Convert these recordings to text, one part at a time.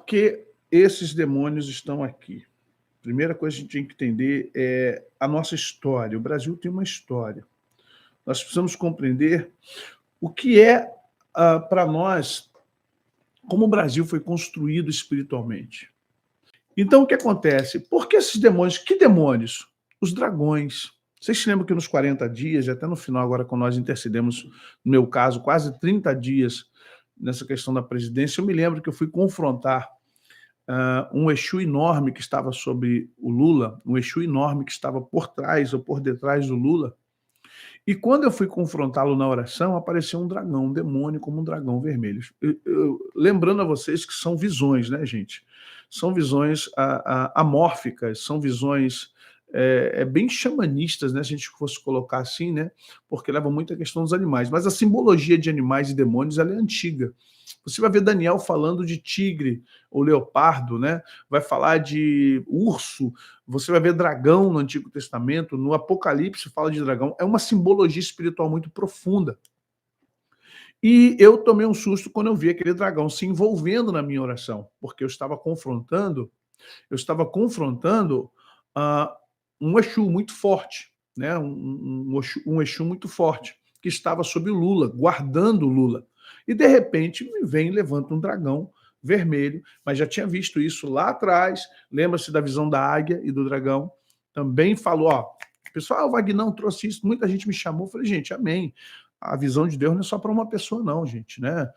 que esses demônios estão aqui? Primeira coisa que a gente tem que entender é a nossa história. O Brasil tem uma história. Nós precisamos compreender o que é, para nós, como o Brasil foi construído espiritualmente. Então, o que acontece? Por que esses demônios? Que demônios? Os dragões. Vocês se lembram que nos 40 dias, e até no final agora, quando nós intercedemos, no meu caso, quase 30 dias nessa questão da presidência, eu me lembro que eu fui confrontar um Exu enorme que estava sobre o Lula, um Exu enorme que estava por trás ou por detrás do Lula, e quando eu fui confrontá-lo na oração, apareceu um dragão, um demônio como um dragão vermelho. Lembrando a vocês que são visões, né, gente? São visões amórficas, são visões bem xamanistas, né, se a gente fosse colocar assim, né, porque leva muito a questão dos animais. Mas a simbologia de animais e demônios ela é antiga. Você vai ver Daniel falando de tigre ou leopardo, né? Vai falar de urso, você vai ver dragão no Antigo Testamento, no Apocalipse fala de dragão. É uma simbologia espiritual muito profunda. E eu tomei um susto quando eu vi aquele dragão se envolvendo na minha oração, porque eu estava confrontando um Exu muito forte, né? Um Exu muito forte, que estava sob o Lula, guardando o Lula. E, de repente, me vem e levanta um dragão vermelho, mas já tinha visto isso lá atrás, lembra-se da visão da águia e do dragão, também falou, ó, pessoal, o Vagnão trouxe isso, muita gente me chamou, eu falei, gente, amém, a visão de Deus não é só para uma pessoa não, gente, né?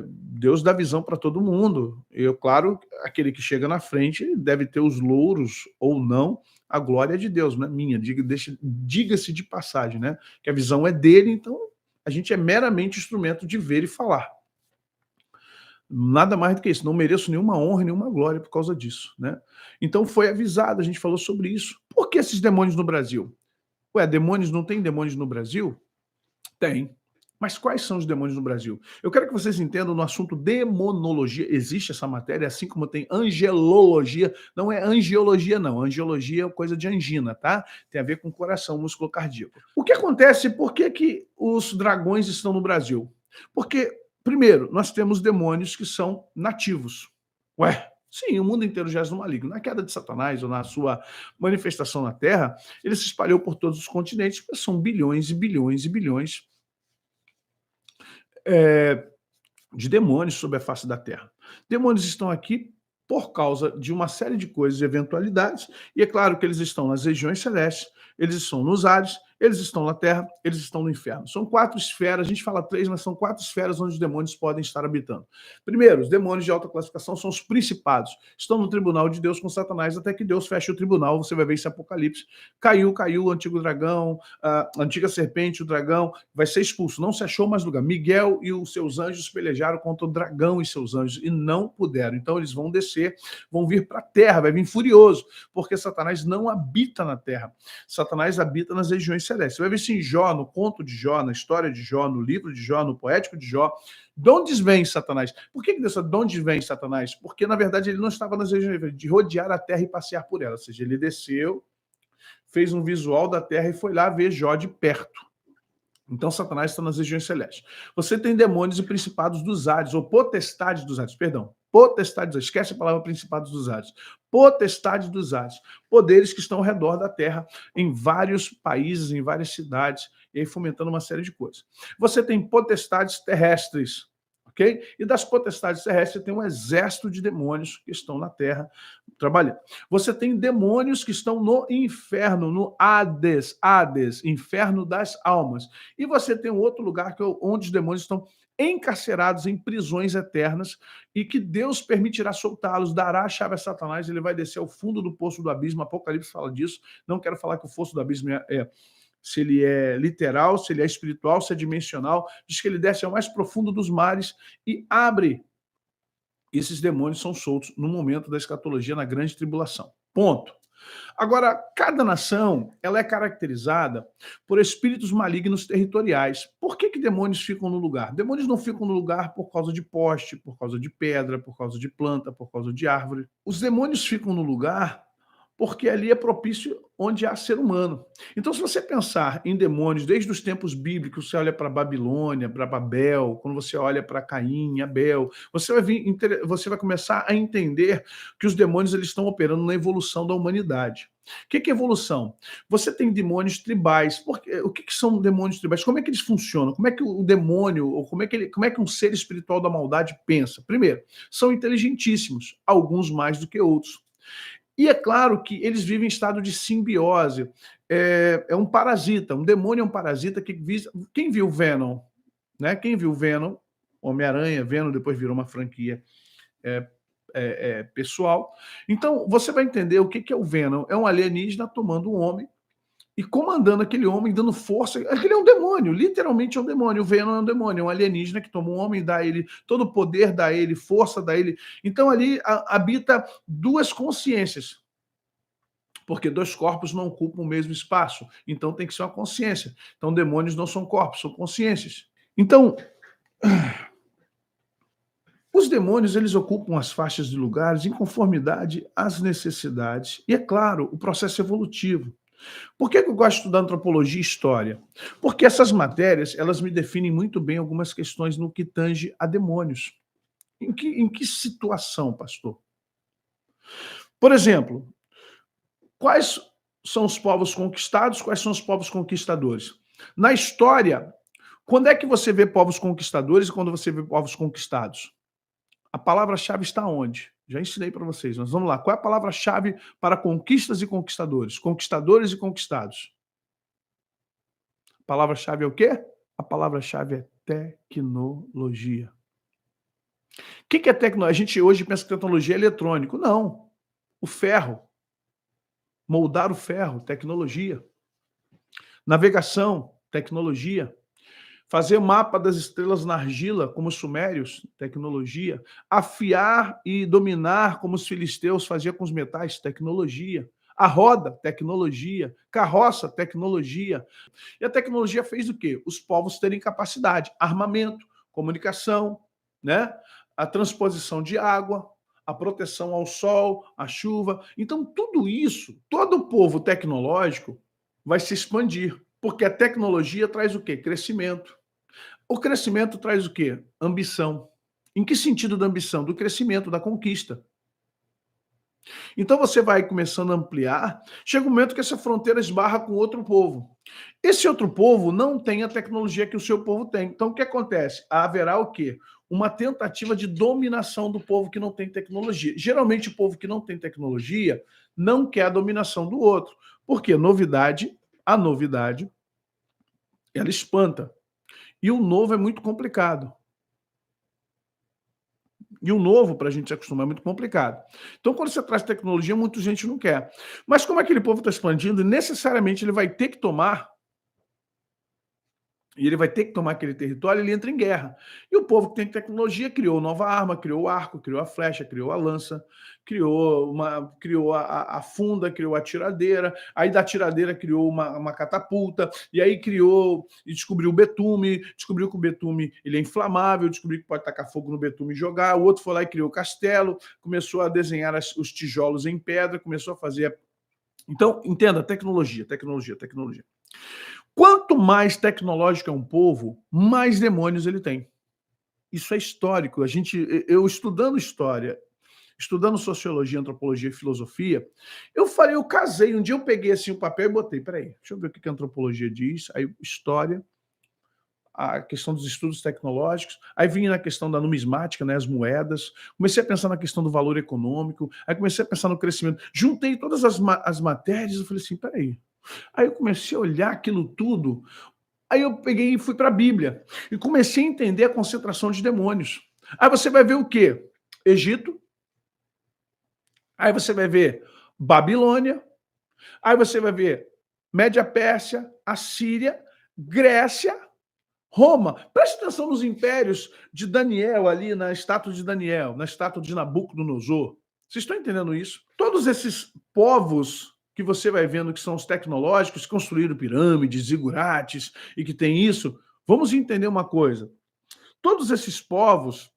Deus dá visão para todo mundo. Eu, claro, aquele que chega na frente deve ter os louros ou não, a glória é de Deus, não é minha, diga-se de passagem, né? Que a visão é dele, então a gente é meramente instrumento de ver e falar. Nada mais do que isso. Não mereço nenhuma honra, nenhuma glória por causa disso, né? Então foi avisado, a gente falou sobre isso. Por que esses demônios no Brasil? Ué, demônios não tem demônios no Brasil? Tem. Mas quais são os demônios no Brasil? Eu quero que vocês entendam no assunto demonologia. Existe essa matéria, assim como tem angelologia. Não é angiologia, não. Angiologia é coisa de angina, tá? Tem a ver com coração, músculo cardíaco. O que acontece? Por que os dragões estão no Brasil? Porque, primeiro, nós temos demônios que são nativos. Ué, sim, o mundo inteiro jaz no maligno. Na queda de Satanás, ou na sua manifestação na Terra, ele se espalhou por todos os continentes, porque são bilhões e bilhões e bilhões de demônios sobre a face da Terra. Demônios estão aqui por causa de uma série de coisas e eventualidades, e é claro que eles estão nas regiões celestes, eles estão nos ares, eles estão na terra, eles estão no inferno. São 4 esferas, a gente fala 3, mas são 4 esferas onde os demônios podem estar habitando. Primeiro, os demônios de alta classificação são os principados. Estão no tribunal de Deus com Satanás, até que Deus feche o tribunal, você vai ver esse Apocalipse. Caiu o antigo dragão, a antiga serpente, o dragão, vai ser expulso. Não se achou mais lugar. Miguel e os seus anjos pelejaram contra o dragão e seus anjos, e não puderam. Então eles vão descer, vão vir para a terra, vai vir furioso, porque Satanás não habita na terra. Satanás habita nas regiões celestes. Você vai ver isso em Jó, no conto de Jó, na história de Jó, no livro de Jó, no poético de Jó. De onde vem Satanás? Por que Deus sabe de onde vem Satanás? Porque, na verdade, ele não estava nas regiões de rodear a terra e passear por ela. Ou seja, ele desceu, fez um visual da terra e foi lá ver Jó de perto. Então, Satanás está nas regiões celestes. Você tem demônios e principados dos ares, ou potestades dos ares, perdão. Potestades, esquece a palavra principados dos ares. Potestade dos ares. Poderes que estão ao redor da terra, em vários países, em várias cidades, e aí fomentando uma série de coisas. Você tem potestades terrestres, ok? E das potestades terrestres tem um exército de demônios que estão na terra trabalhando. Você tem demônios que estão no inferno, no Hades, inferno das almas. E você tem um outro lugar que é onde os demônios estão encarcerados em prisões eternas e que Deus permitirá soltá-los, dará a chave a Satanás, ele vai descer ao fundo do poço do abismo. Apocalipse fala disso. Não quero falar que o fosso do abismo se ele é literal, se ele é espiritual, se é dimensional. Diz que ele desce ao mais profundo dos mares e abre. Esses demônios são soltos no momento da escatologia, na grande tribulação. Ponto. Agora, cada nação ela é caracterizada por espíritos malignos territoriais. Por que demônios ficam no lugar? Demônios não ficam no lugar por causa de poste, por causa de pedra, por causa de planta, por causa de árvore. Os demônios ficam no lugar porque ali é propício onde há ser humano. Então, se você pensar em demônios, desde os tempos bíblicos, você olha para Babilônia, para Babel, quando você olha para Caim, Abel, você vai começar a entender que os demônios eles estão operando na evolução da humanidade. O que é evolução? Você tem demônios tribais. O que são demônios tribais? Como é que eles funcionam? Como é que o demônio, ou como é que um ser espiritual da maldade pensa? Primeiro, são inteligentíssimos, alguns mais do que outros. E é claro que eles vivem em estado de simbiose. É um parasita, um demônio é um parasita que visa. Quem viu Venom? Né? Quem viu Venom? Homem-Aranha, Venom depois virou uma franquia pessoal. Então, você vai entender o que é o Venom. É um alienígena tomando um homem e comandando aquele homem, dando força. Aquele é um demônio, literalmente é um demônio. O Venom é um demônio, é um alienígena que toma um homem, dá a ele todo o poder, dá a ele força, dá a ele. Então ali habita duas consciências, porque dois corpos não ocupam o mesmo espaço. Então tem que ser uma consciência. Então demônios não são corpos, são consciências. Então, os demônios eles ocupam as faixas de lugares em conformidade às necessidades. E é claro, o processo evolutivo. Por que eu gosto de estudar antropologia e história? Porque essas matérias, elas me definem muito bem algumas questões no que tange a demônios. Em que situação, pastor? Por exemplo, quais são os povos conquistados, quais são os povos conquistadores? Na história, quando é que você vê povos conquistadores e quando você vê povos conquistados? A palavra-chave está onde? Já ensinei para vocês, mas vamos lá. Qual é a palavra-chave para conquistas e conquistadores? Conquistadores e conquistados. A palavra-chave é o quê? A palavra-chave é tecnologia. O que é tecnologia? A gente hoje pensa que tecnologia é eletrônico. Não. O ferro. Moldar o ferro, tecnologia. Navegação, tecnologia. Fazer mapa das estrelas na argila, como os sumérios, tecnologia. Afiar e dominar, como os filisteus faziam com os metais, tecnologia. A roda, tecnologia. Carroça, tecnologia. E a tecnologia fez o quê? Os povos terem capacidade, armamento, comunicação, né? A transposição de água, a proteção ao sol, à chuva. Então, tudo isso, todo o povo tecnológico vai se expandir, porque a tecnologia traz o quê? Crescimento. O crescimento traz o quê? Ambição. Em que sentido da ambição? Do crescimento, da conquista. Então você vai começando a ampliar, chega um momento que essa fronteira esbarra com outro povo. Esse outro povo não tem a tecnologia que o seu povo tem. Então o que acontece? Haverá o quê? Uma tentativa de dominação do povo que não tem tecnologia. Geralmente o povo que não tem tecnologia não quer a dominação do outro. Porque a novidade, ela espanta. E o novo é muito complicado. E o novo, para a gente se acostumar, é muito complicado. Então, quando você traz tecnologia, muita gente não quer. Mas como aquele povo está expandindo, necessariamente ele vai ter que tomar, e ele vai ter que tomar aquele território, ele entra em guerra. E o povo que tem tecnologia criou nova arma, criou o arco, criou a flecha, criou a lança, criou a funda, criou a tiradeira, aí da tiradeira criou uma catapulta, e aí criou e descobriu o betume, descobriu que o betume ele é inflamável, descobriu que pode tacar fogo no betume e jogar, o outro foi lá e criou o castelo, começou a desenhar os tijolos em pedra, começou a fazer... Então, entenda, tecnologia. Quanto mais tecnológico é um povo, mais demônios ele tem. Isso é histórico. Eu estudando história, estudando sociologia, antropologia e filosofia, eu casei. Um dia eu peguei assim o papel e botei, peraí, deixa eu ver o que a antropologia diz. Aí história, a questão dos estudos tecnológicos, aí vinha na questão da numismática, né, as moedas, comecei a pensar na questão do valor econômico, aí comecei a pensar no crescimento, juntei todas as matérias e falei assim, peraí. Aí eu comecei a olhar aquilo tudo, aí eu peguei e fui para a Bíblia, e comecei a entender a concentração de demônios. Aí você vai ver o quê? Egito, aí você vai ver Babilônia, aí você vai ver Média Pérsia, Assíria, Grécia, Roma. Preste atenção nos impérios de Daniel ali, na estátua de Daniel, na estátua de Nabucodonosor. Vocês estão entendendo isso? Todos esses povos que você vai vendo que são os tecnológicos, que construíram pirâmides, zigurates e que tem isso, vamos entender uma coisa. Todos esses povos,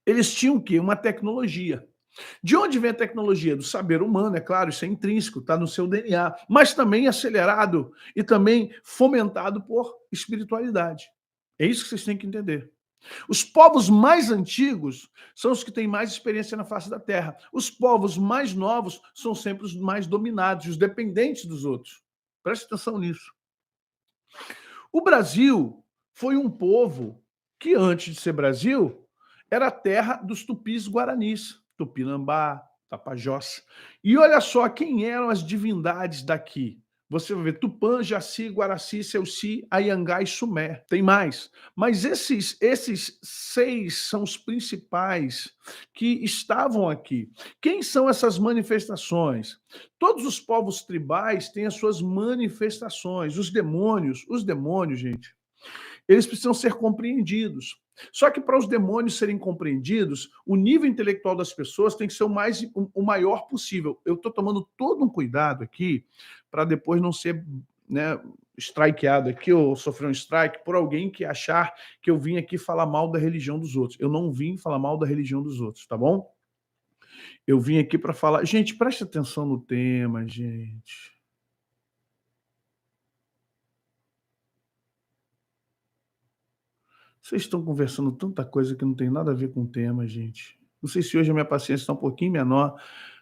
eles tinham o quê? Uma tecnologia. De onde vem a tecnologia? Do saber humano, é claro, isso é intrínseco, está no seu DNA, mas também acelerado e também fomentado por espiritualidade. É isso que vocês têm que entender. Os povos mais antigos são os que têm mais experiência na face da Terra. Os povos mais novos são sempre os mais dominados, os dependentes dos outros. Preste atenção nisso. O Brasil foi um povo que, antes de ser Brasil, era a terra dos tupis-guaranis, Tupinambá, Tapajós. E olha só quem eram as divindades daqui. Você vai ver Tupã, Jaci, Guaraci, Selci, Ayangá e Sumé. Tem mais. Mas esses 6 são os principais que estavam aqui. Quem são essas manifestações? Todos os povos tribais têm as suas manifestações. Os demônios, gente, eles precisam ser compreendidos. Só que para os demônios serem compreendidos, o nível intelectual das pessoas tem que ser o maior possível. Eu estou tomando todo um cuidado aqui para depois não ser, né, strikeado aqui ou sofrer um strike por alguém que achar que eu vim aqui falar mal da religião dos outros. Eu não vim falar mal da religião dos outros, tá bom? Eu vim aqui para falar. Gente, preste atenção no tema, gente. Vocês estão conversando tanta coisa que não tem nada a ver com o tema, gente. Não sei se hoje a minha paciência está um pouquinho menor, não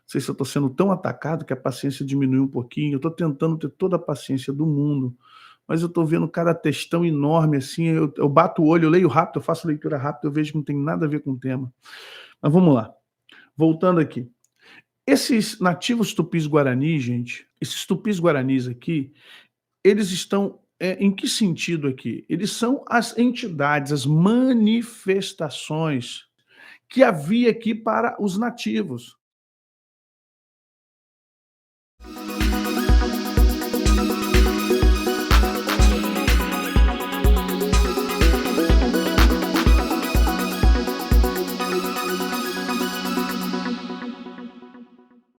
sei se eu estou sendo tão atacado que a paciência diminuiu um pouquinho. Eu estou tentando ter toda a paciência do mundo, mas eu estou vendo cada textão enorme assim. Eu bato o olho, eu leio rápido, eu faço leitura rápida, eu vejo que não tem nada a ver com o tema. Mas vamos lá. Voltando aqui. Esses nativos tupis-guarani, gente, esses tupis-guaranis aqui, eles estão em que sentido aqui? Eles são as entidades, as manifestações que havia aqui para os nativos.